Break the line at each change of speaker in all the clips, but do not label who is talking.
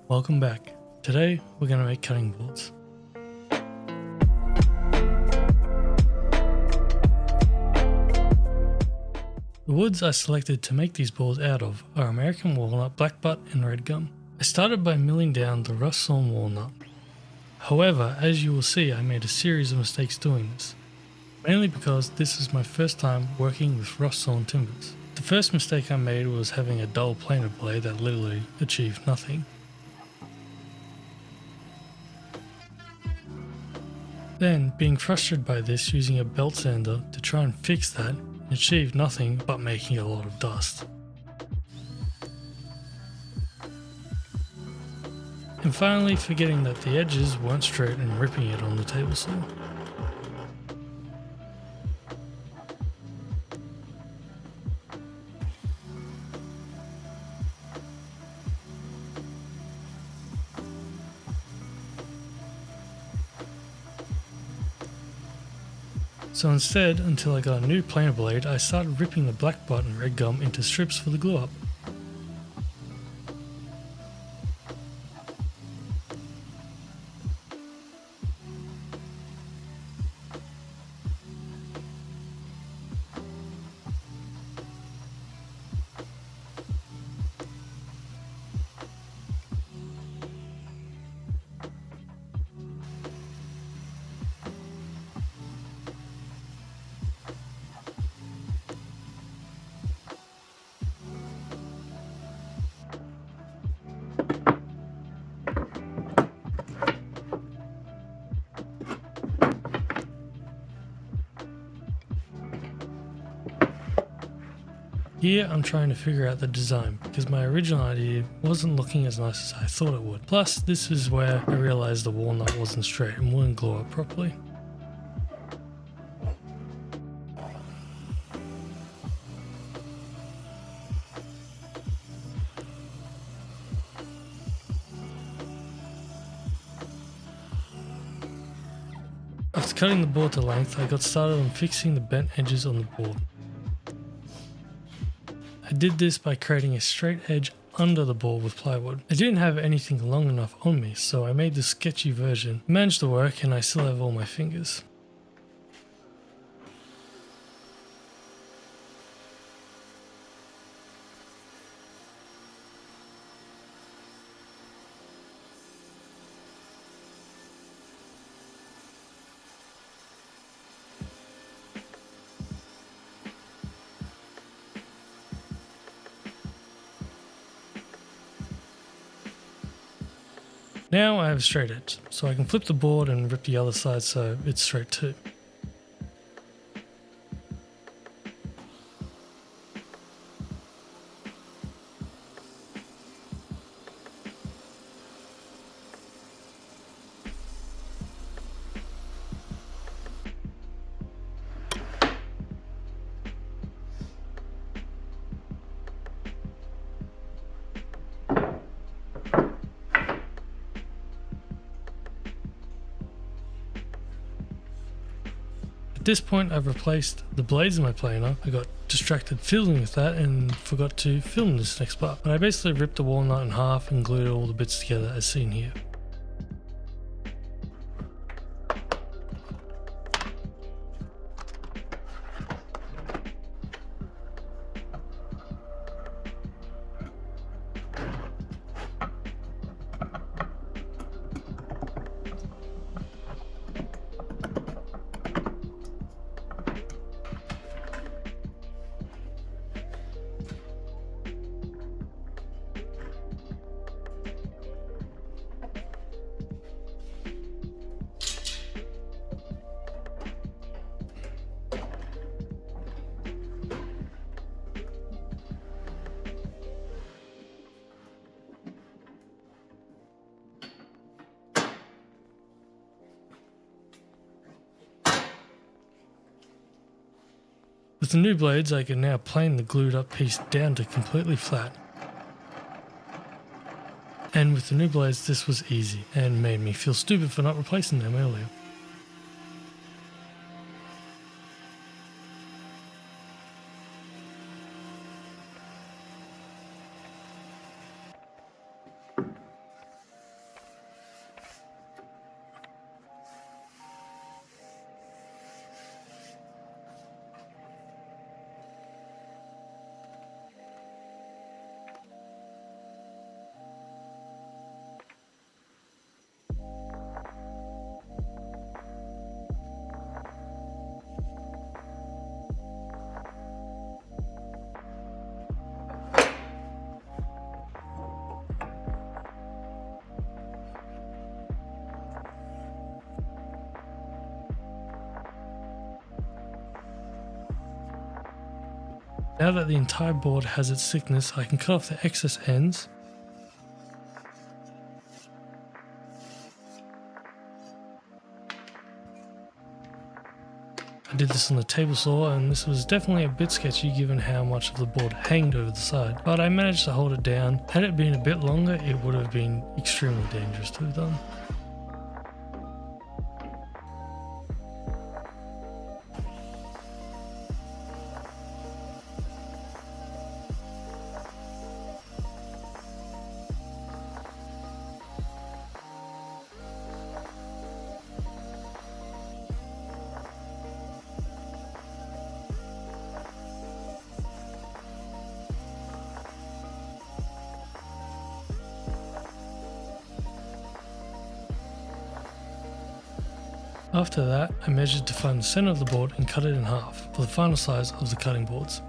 Welcome back. Today we're going to make cutting boards. The woods I selected to make these boards out of are American walnut, blackbutt and redgum. I started by milling down the rough sawn walnut. However, as you will see, I made a series of mistakes doing this, mainly because this is my first time working with rough sawn timbers. The first mistake I made was having a dull planer blade that literally achieved nothing. Then, being frustrated by this, using a belt sander to try and fix that, and achieve nothing but making a lot of dust. And finally forgetting that the edges weren't straight and ripping it on the table saw. So instead, until I got a new planer blade, I started ripping the Blackbutt and Redgum into strips for the glue up. Here I'm trying to figure out the design because my original idea wasn't looking as nice as I thought it would. Plus this is where I realized the walnut wasn't straight and wouldn't glue up properly. After cutting the board to length, I got started on fixing the bent edges on the board. I did this by creating a straight edge under the board with plywood. I didn't have anything long enough on me, so I made this sketchy version. It managed to work and I still have all my fingers. Now I have a straight edge, so I can flip the board and rip the other side so it's straight too. At this point I've replaced the blades in my planer. I got distracted fiddling with that and forgot to film this next part. But I basically ripped the walnut in half and glued all the bits together as seen here. With the new blades I can now plane the glued up piece down to completely flat. And with the new blades this was easy and made me feel stupid for not replacing them earlier. Now that the entire board has its thickness, I can cut off the excess ends. I did this on the table saw, and this was definitely a bit sketchy given how much of the board hanged over the side, but I managed to hold it down. Had it been a bit longer, it would have been extremely dangerous to have done. After that, I measured to find the center of the board and cut it in half for the final size of the cutting boards.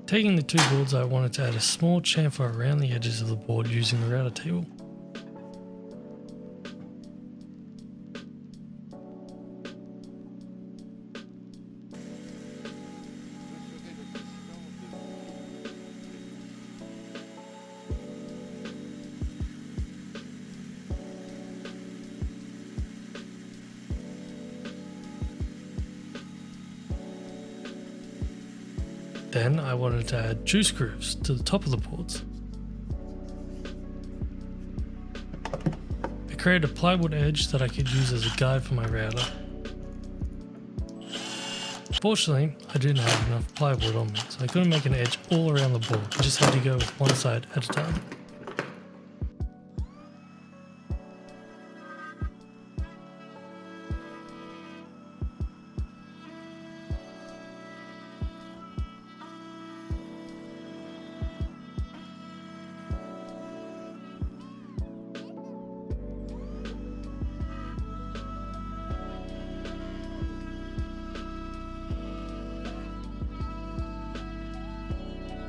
Taking the two boards, I wanted to add a small chamfer around the edges of the board using the router table. Then I wanted to add juice grooves to the top of the boards. I created a plywood edge that I could use as a guide for my router. Fortunately, I didn't have enough plywood on me, so I couldn't make an edge all around the board. I just had to go with one side at a time.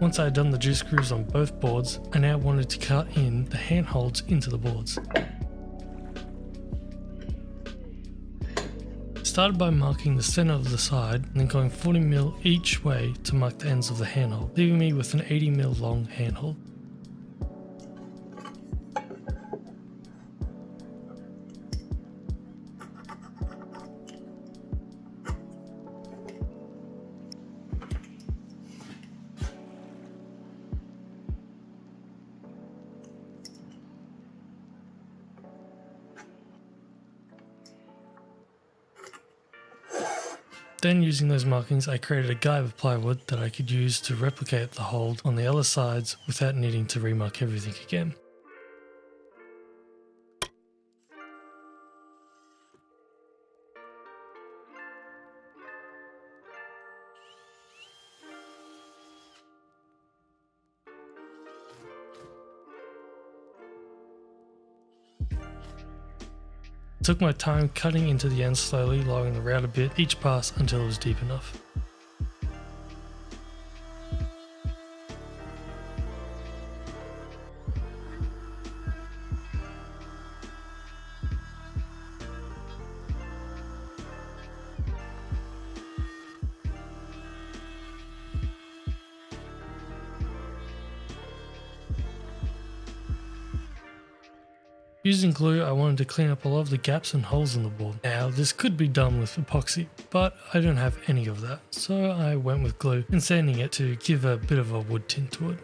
Once I had done the juice grooves on both boards, I now wanted to cut in the handholds into the boards. Started by marking the center of the side and then going 40mm each way to mark the ends of the handhold, leaving me with an 80mm long handhold. Then using those markings, I created a guide with plywood that I could use to replicate the hold on the other sides without needing to remark everything again. I took my time cutting into the ends slowly, lowering the router bit each pass until it was deep enough. Using glue, I wanted to clean up a lot of the gaps and holes in the board. Now, this could be done with epoxy, but I don't have any of that, so I went with glue and sanding it to give a bit of a wood tint to it.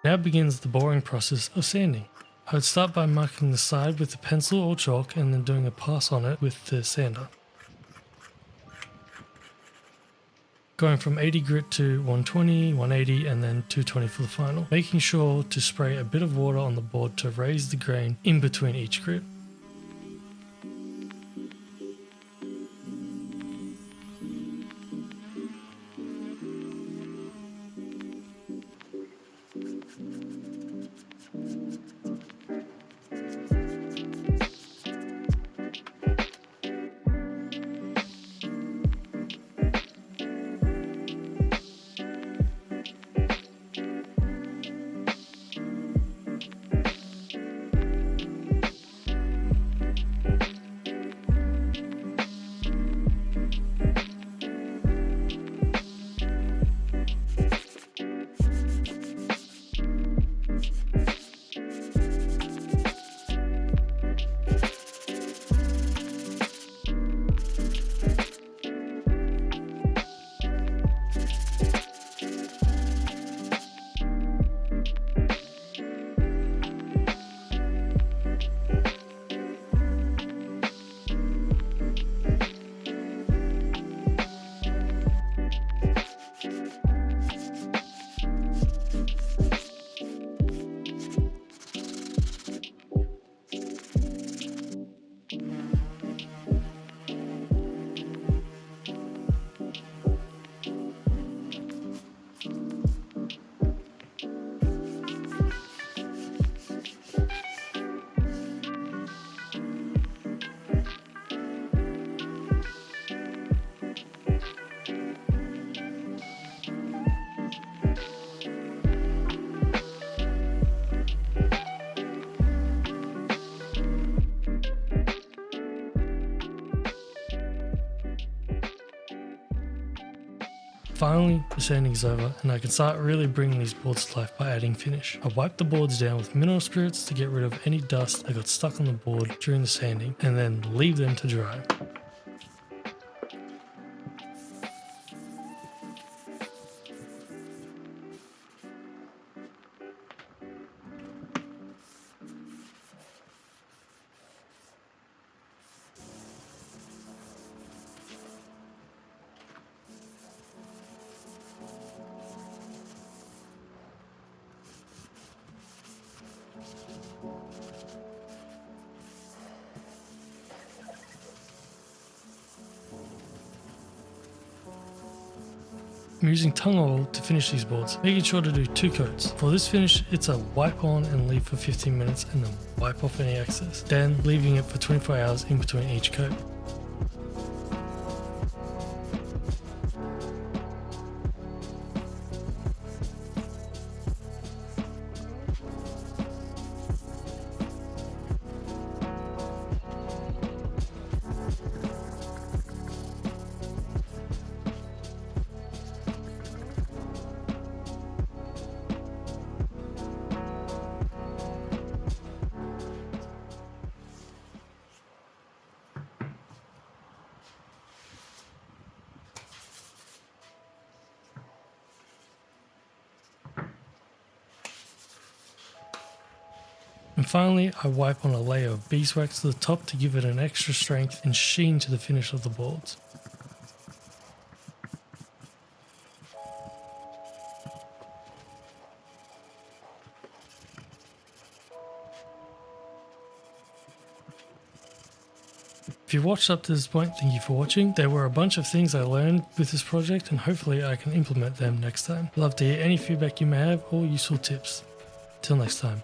Now begins the boring process of sanding. I would start by marking the side with a pencil or chalk and then doing a pass on it with the sander. Going from 80 grit to 120, 180 and then 220 for the final. Making sure to spray a bit of water on the board to raise the grain in between each grit. Finally, the sanding is over and I can start really bringing these boards to life by adding finish. I wipe the boards down with mineral spirits to get rid of any dust that got stuck on the board during the sanding and then leave them to dry. I'm using tung oil to finish these boards, making sure to do 2 coats. For this finish, it's a wipe on and leave for 15 minutes and then wipe off any excess, then leaving it for 24 hours in between each coat. And finally, I wipe on a layer of beeswax to the top to give it an extra strength and sheen to the finish of the boards. If you've watched up to this point, thank you for watching. There were a bunch of things I learned with this project and hopefully I can implement them next time. I'd love to hear any feedback you may have or useful tips. Till next time.